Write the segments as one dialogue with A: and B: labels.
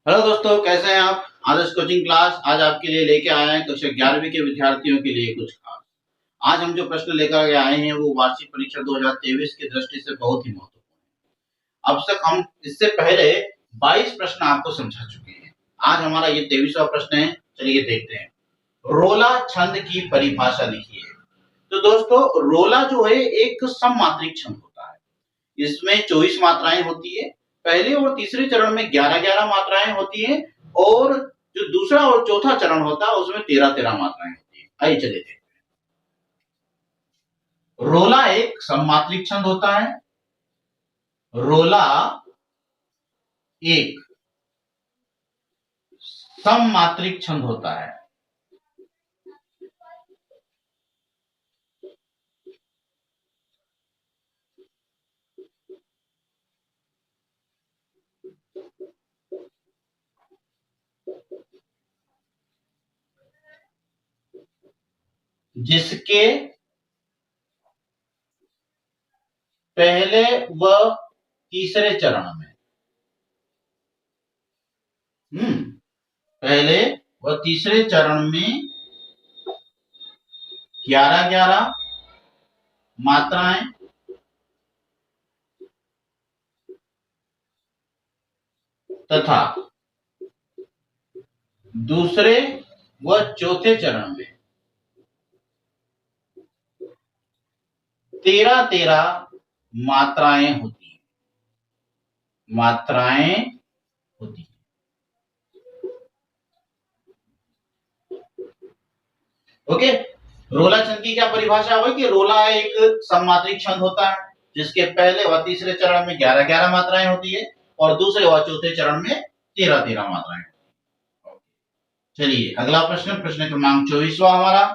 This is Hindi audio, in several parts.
A: हेलो दोस्तों, कैसे हैं आप। आदर्श कोचिंग क्लास आज आपके लिए लेके आए हैं कक्षा 11वीं के विद्यार्थियों के लिए कुछ खास। आज हम जो प्रश्न लेकर के आए हैं वो वार्षिक परीक्षा 2023 की दृष्टि से बहुत ही महत्वपूर्ण है। अब तक हम इससे पहले 22 प्रश्न आपको समझा चुके हैं। आज हमारा ये 23वां प्रश्न है। चलिए देखते हैं। रोला छंद की परिभाषा लिखिए। तो दोस्तों, रोला जो है एक सममात्रिक छंद होता है। इसमें 24 मात्राएं होती है। पहले और तीसरे चरण में 11-11 मात्राएं होती हैं और जो दूसरा और चौथा चरण होता है उसमें 13-13 मात्राएं होती हैं। आइए चलिए देखते हैं। रोला एक सममात्रिक छंद होता है। रोला एक सममात्रिक छंद होता है। जिसके पहले व तीसरे चरण में पहले व तीसरे चरण में 11-11 मात्राएं तथा दूसरे व चौथे चरण में 13-13 मात्राएं होती हैं। ओके। रोला छंद की क्या परिभाषा हुई कि रोला एक सममात्रिक छंद होता है जिसके पहले व तीसरे चरण में 11-11 मात्राएं होती है और दूसरे व चौथे चरण में 13-13 मात्राएं। चलिए अगला प्रश्न, प्रश्न क्रमांक 24वां हमारा।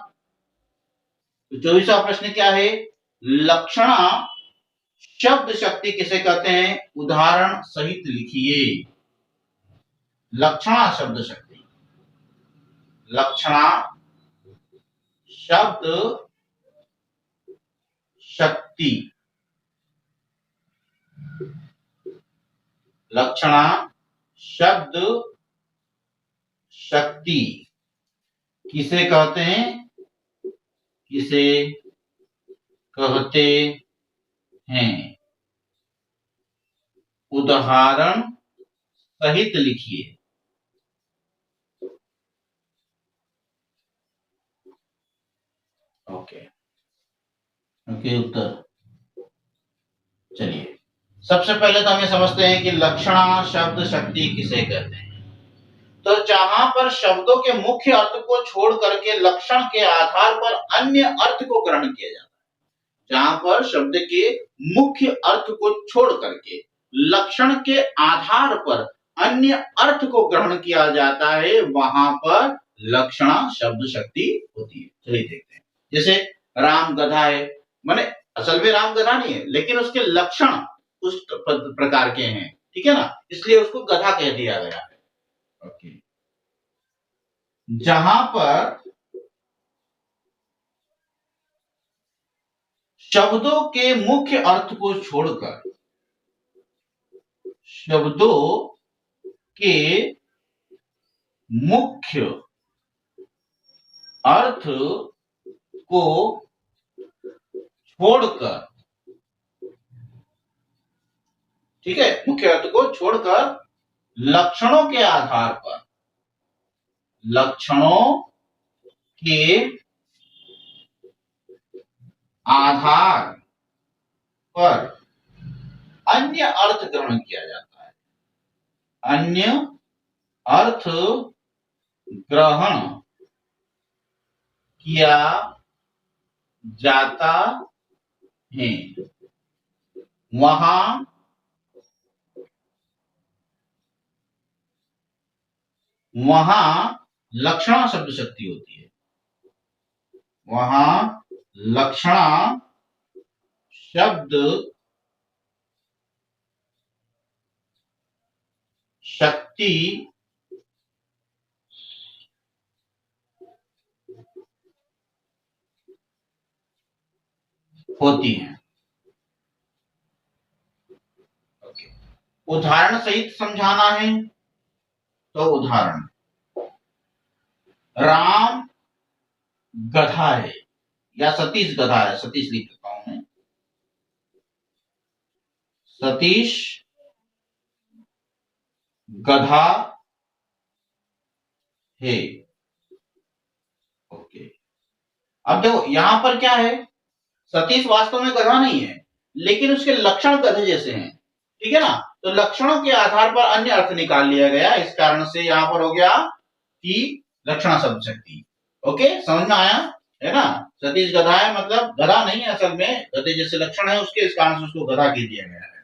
A: तो 24वां प्रश्न क्या है। लक्षणा शब्द शक्ति किसे कहते हैं, उदाहरण सहित लिखिए। लक्षणा शब्द शक्ति। लक्षणा शब्द शक्ति। लक्षणा शब्द शक्ति किसे कहते हैं, किसे कहते हैं, उदाहरण सहित लिखिए। ओके उत्तर। चलिए सबसे पहले तो हमें समझते हैं कि लक्षणा शब्द शक्ति किसे कहते हैं। तो जहां पर शब्दों के मुख्य अर्थ को छोड़ करके लक्षण के आधार पर अन्य अर्थ को ग्रहण किया जाता है। जहां पर शब्द के मुख्य अर्थ को छोड़ करके लक्षण के आधार पर अन्य अर्थ को ग्रहण किया जाता है, वहां पर लक्षणा शब्द शक्ति होती है। चलिए देखते हैं। जैसे राम गधा है, माने असल में राम गधा नहीं है लेकिन उसके लक्षण उस प्रकार के हैं, ठीक है ना, इसलिए उसको गधा कह दिया गया है। ओके। जहां पर शब्दों के मुख्य अर्थ को छोड़कर शब्दों के मुख्य अर्थ को छोड़कर, ठीक है, मुख्य अर्थ को छोड़कर लक्षणों के आधार पर, लक्षणों के आधार पर अन्य अर्थ ग्रहण किया जाता है। अन्य अर्थ ग्रहण किया जाता है, वहां लक्षणा शब्द शक्ति होती है। वहां लक्षणा शब्द शक्ति होती है। उदाहरण सहित समझाना है। तो उदाहरण, राम गधा है, या सतीश गधा है, सतीश लिख देता हूं मैं, सतीश गधा है। ओके, अब देखो यहां पर क्या है, सतीश वास्तव में गधा नहीं है, लेकिन उसके लक्षण गधे जैसे हैं, ठीक है ना। तो लक्षणों के आधार पर अन्य अर्थ निकाल लिया गया, इस कारण से यहां पर हो गया कि लक्षणा शब्द शक्ति। ओके, समझ में आया है ना। सतीश गधा है मतलब गधा नहीं है, असल में गधे जैसे लक्षण है उसके, इस कारण से उसको गधा कह दिया गया है।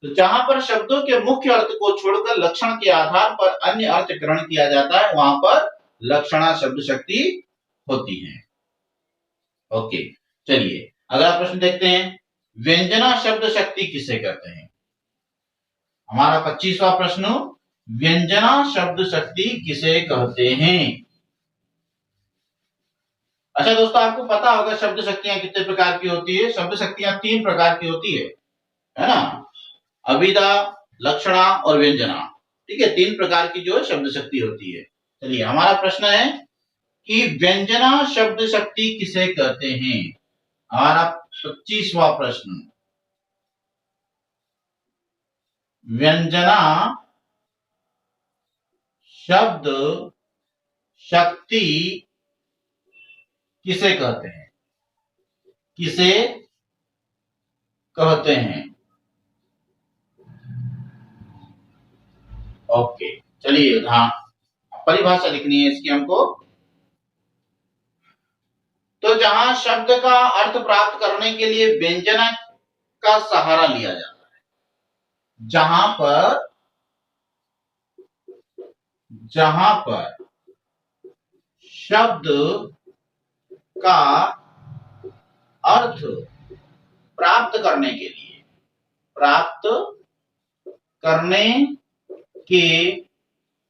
A: तो जहां पर शब्दों के मुख्य अर्थ को छोड़कर लक्षण के आधार पर अन्य अर्थ ग्रहण किया जाता है, वहां पर लक्षणा शब्द शक्ति होती है। ओके, चलिए अगला प्रश्न देखते हैं, व्यंजना शब्द शक्ति किसे कहते हैं। हमारा 25वां प्रश्न, व्यंजना शब्द शक्ति किसे कहते हैं। अच्छा दोस्तों, आपको पता होगा शब्द शक्तियां कितने प्रकार की होती है। शब्द शक्तियां 3 प्रकार की होती है ना, अभिधा, लक्षणा और व्यंजना। ठीक है, 3 प्रकार की जो शब्द शक्ति होती है। चलिए हमारा प्रश्न है कि व्यंजना शब्द शक्ति किसे कहते हैं। हमारा 25वां प्रश्न, व्यंजना शब्द शक्ति किसे कहते हैं, किसे कहते हैं। ओके, चलिए हाँ, परिभाषा लिखनी है इसकी हमको। तो जहां शब्द का अर्थ प्राप्त करने के लिए व्यंजना का सहारा लिया जाता है, जहां पर शब्द का अर्थ प्राप्त करने के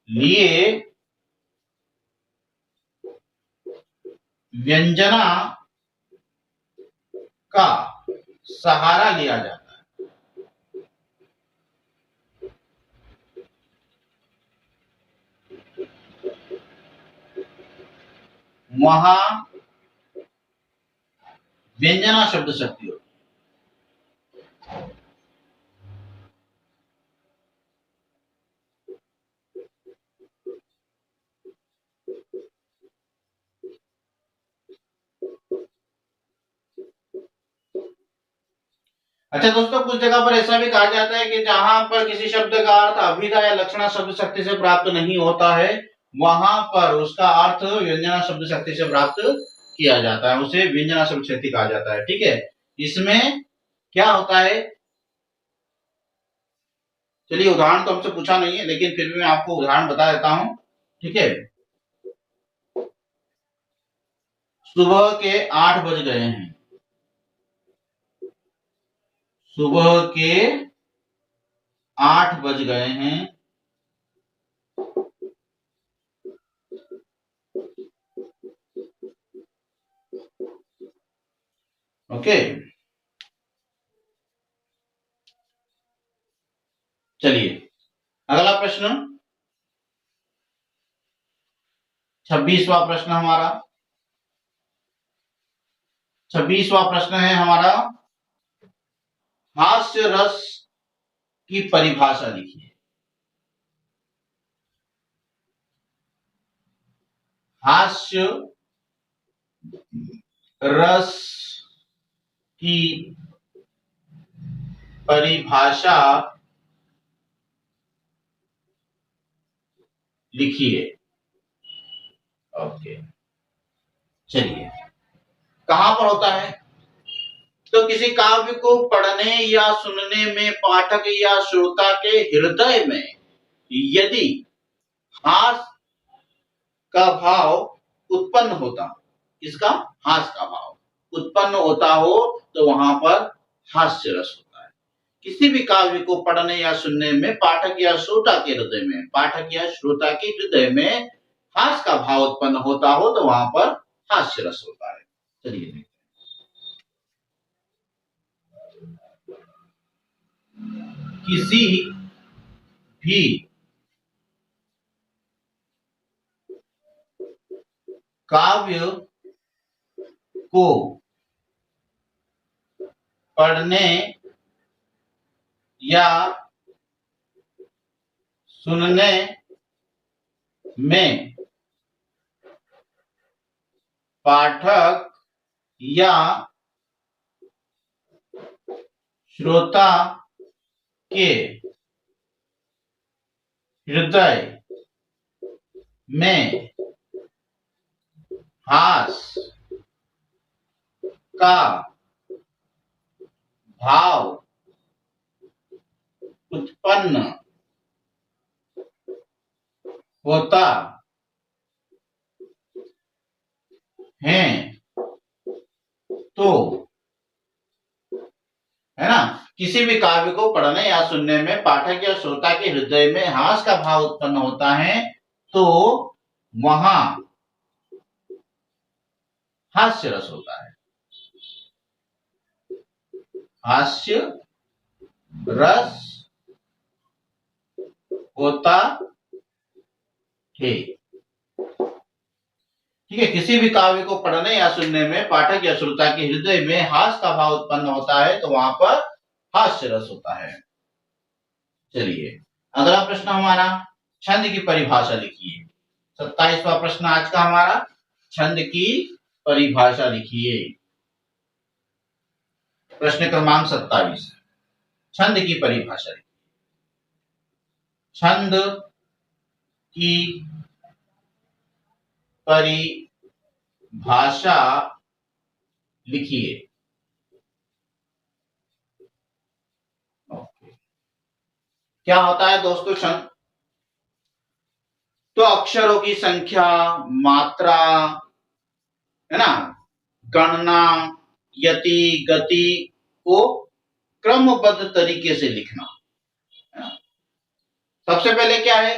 A: लिए व्यंजना का सहारा लिया जाता है, वहां व्यंजना शब्द शक्ति होती है। अच्छा दोस्तों, कुछ जगह पर ऐसा भी कहा जाता है कि जहां पर किसी शब्द का अर्थ अभिधा या लक्षणा शब्द शक्ति से प्राप्त नहीं होता है, वहां पर उसका अर्थ व्यंजना शब्द शक्ति से प्राप्त किया जाता है, उसे व्यंजना शब्द शक्ति कहा जाता है। ठीक है, इसमें क्या होता है, चलिए उदाहरण तो हमसे पूछा नहीं है, लेकिन फिर भी मैं आपको उदाहरण बता देता हूं। ठीक है, सुबह के 8 बज गए हैं, सुबह के 8 बज गए हैं। ओके, चलिए अगला प्रश्न, 26वां प्रश्न हमारा, 26वां प्रश्न है हमारा, हास्य रस की परिभाषा लिखिए। हास्य रस की परिभाषा लिखिए। ओके, चलिए कहां पर होता है, तो किसी काव्य को पढ़ने या सुनने में पाठक या श्रोता के हृदय में यदि हास का भाव उत्पन्न होता हो, इसका हास का भाव उत्पन्न होता हो, तो वहां पर हास्य रस होता है। किसी भी काव्य को पढ़ने या सुनने में पाठक या श्रोता के हृदय में, पाठक या श्रोता के हृदय में हास का भाव उत्पन्न होता हो, तो वहां पर हास्य रस होता है। चलिए, किसी भी काव्य को पढ़ने या सुनने में पाठक या श्रोता के हृदय में हास का भाव उत्पन्न होता है तो, है ना, किसी भी काव्य को पढ़ने या सुनने में पाठक या श्रोता के हृदय में हास का भाव उत्पन्न होता है तो वहां हास्य रस होता है। हास्य रस होता है। ठीक है, किसी भी काव्य को पढ़ने या सुनने में पाठक या श्रोता के हृदय में हास का भाव उत्पन्न होता है तो वहां पर हास्य रस होता है। चलिए अगला प्रश्न हमारा, छंद की परिभाषा लिखिए। 27वां प्रश्न आज का हमारा, छंद की परिभाषा लिखिए। प्रश्न क्रमांक 27, छंद की परिभाषा लिखिए। छंद की परिभाषा लिखिए। क्या होता है दोस्तों छंद? तो अक्षरों की संख्या, मात्रा, है ना, गणना, यति, गति को क्रमबद्ध तरीके से लिखना। सबसे पहले क्या है?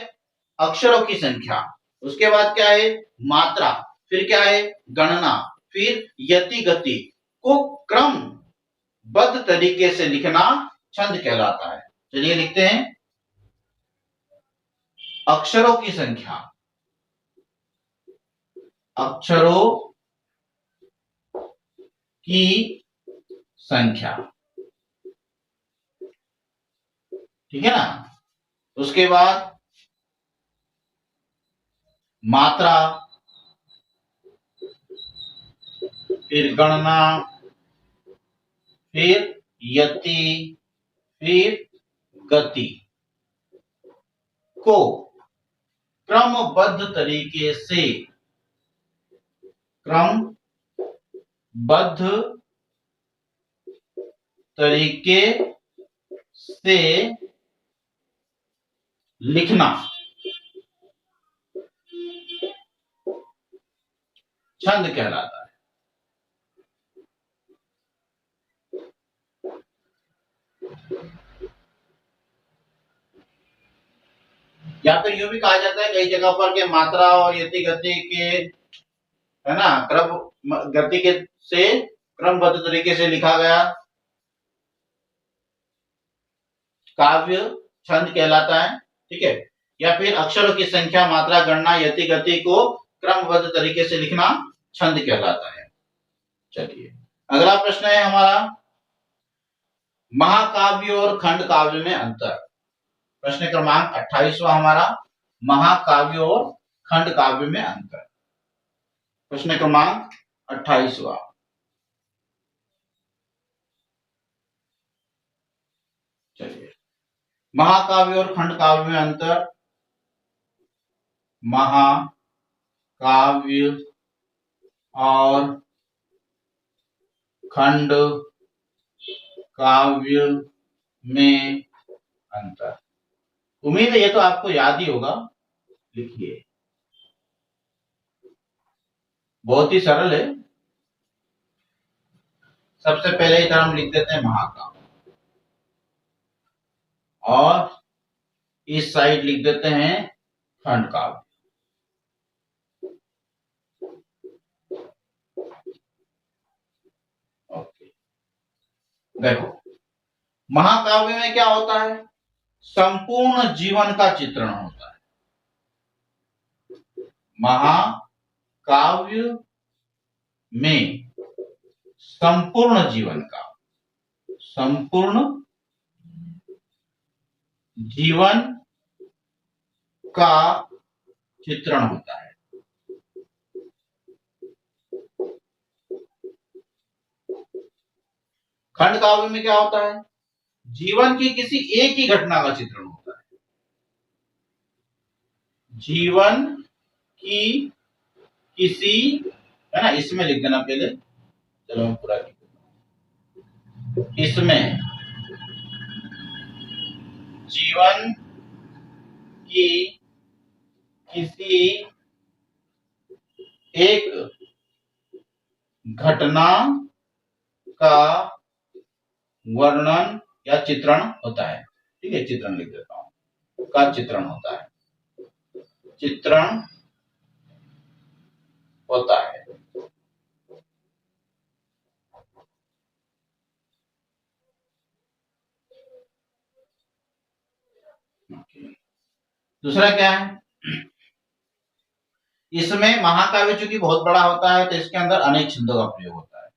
A: अक्षरों की संख्या, उसके बाद क्या है? मात्रा, फिर क्या है? गणना, फिर यति, गति को क्रमबद्ध तरीके से लिखना छंद कहलाता है। चलिए लिखते हैं। अक्षरों की संख्या, अक्षरों की संख्या, ठीक है ना। उसके बाद मात्रा, फिर गणना, फिर यति, फिर गति को क्रमबद्ध तरीके से, क्रमबद्ध तरीके से लिखना छंद कहलाता है। या फिर यूं भी कहा जाता है कई जगह पर के मात्रा और यति गति के, है ना, गति के से क्रमबद्ध तरीके से लिखा गया काव्य छंद कहलाता है। ठीक है, या फिर अक्षरों की संख्या, मात्रा, गणना, यति, गति को क्रमबद्ध तरीके से लिखना छंद कहलाता है। चलिए अगला प्रश्न है हमारा, महाकाव्य और खंड काव्य में अंतर। प्रश्न क्रमांक 28वां हमारा, महाकाव्य और खंड काव्य में अंतर। प्रश्न क्रमांक 28वां, चलिए, महाकाव्य और खंड काव्य में अंतर। महाकाव्य और खंड काव्य में अंतर। उम्मीद है ये तो आपको याद ही होगा, लिखिए। बहुत ही सरल है। सबसे पहले इधर हम लिख देते हैं महाकाव्य और इस साइड लिख देते हैं खंड काव्य। ओके, देखो महाकाव्य में क्या होता है? संपूर्ण जीवन का चित्रण होता है। महाकाव्य काव्य में संपूर्ण जीवन का चित्रण होता है। खंड काव्य में क्या होता है? जीवन की किसी एक ही घटना का चित्रण होता है। जीवन की किसी, है ना, इसमें लिख देना पहले, चलो मैं पूरा लिख देता हूं। इसमें जीवन की किसी एक घटना का वर्णन या चित्रण होता है। ठीक है, चित्रण लिख देता हूं, का चित्रण होता है, चित्रण होता है। दूसरा क्या है? इसमें महाकाव्य चूंकि बहुत बड़ा होता है तो इसके अंदर अनेक छंदों का प्रयोग होता है।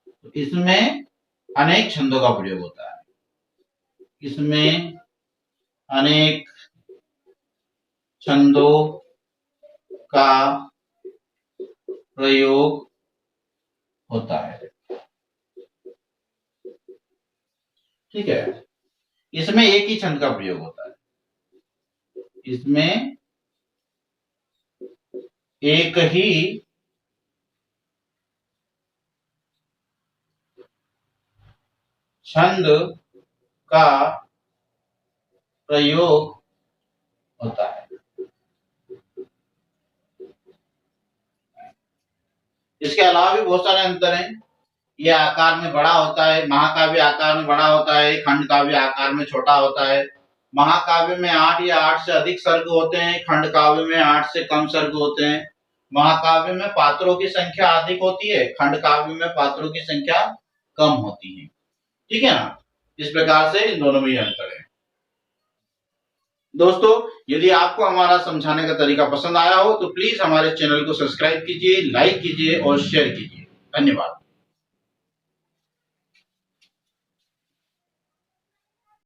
A: तो इसमें अनेक छंदों का प्रयोग होता है। इसमें अनेक छंदों का प्रयोग होता है। ठीक है, इसमें एक ही छंद का प्रयोग होता है। इसमें एक ही छंद का प्रयोग होता है। इसके अलावा भी बहुत सारे अंतर हैं। ये आकार में बड़ा होता है, महाकाव्य आकार में बड़ा होता है, खंड काव्य आकार में छोटा होता है। महाकाव्य में 8 या 8 से अधिक सर्ग होते हैं, खंड काव्य में 8 से कम सर्ग होते हैं। महाकाव्य में पात्रों की संख्या अधिक होती है, खंड काव्य में पात्रों की संख्या कम होती है। ठीक है ना, इस प्रकार से इन दोनों में अंतर है। दोस्तों, यदि आपको हमारा समझाने का तरीका पसंद आया हो तो प्लीज हमारे चैनल को सब्सक्राइब कीजिए, लाइक कीजिए और शेयर कीजिए। धन्यवाद।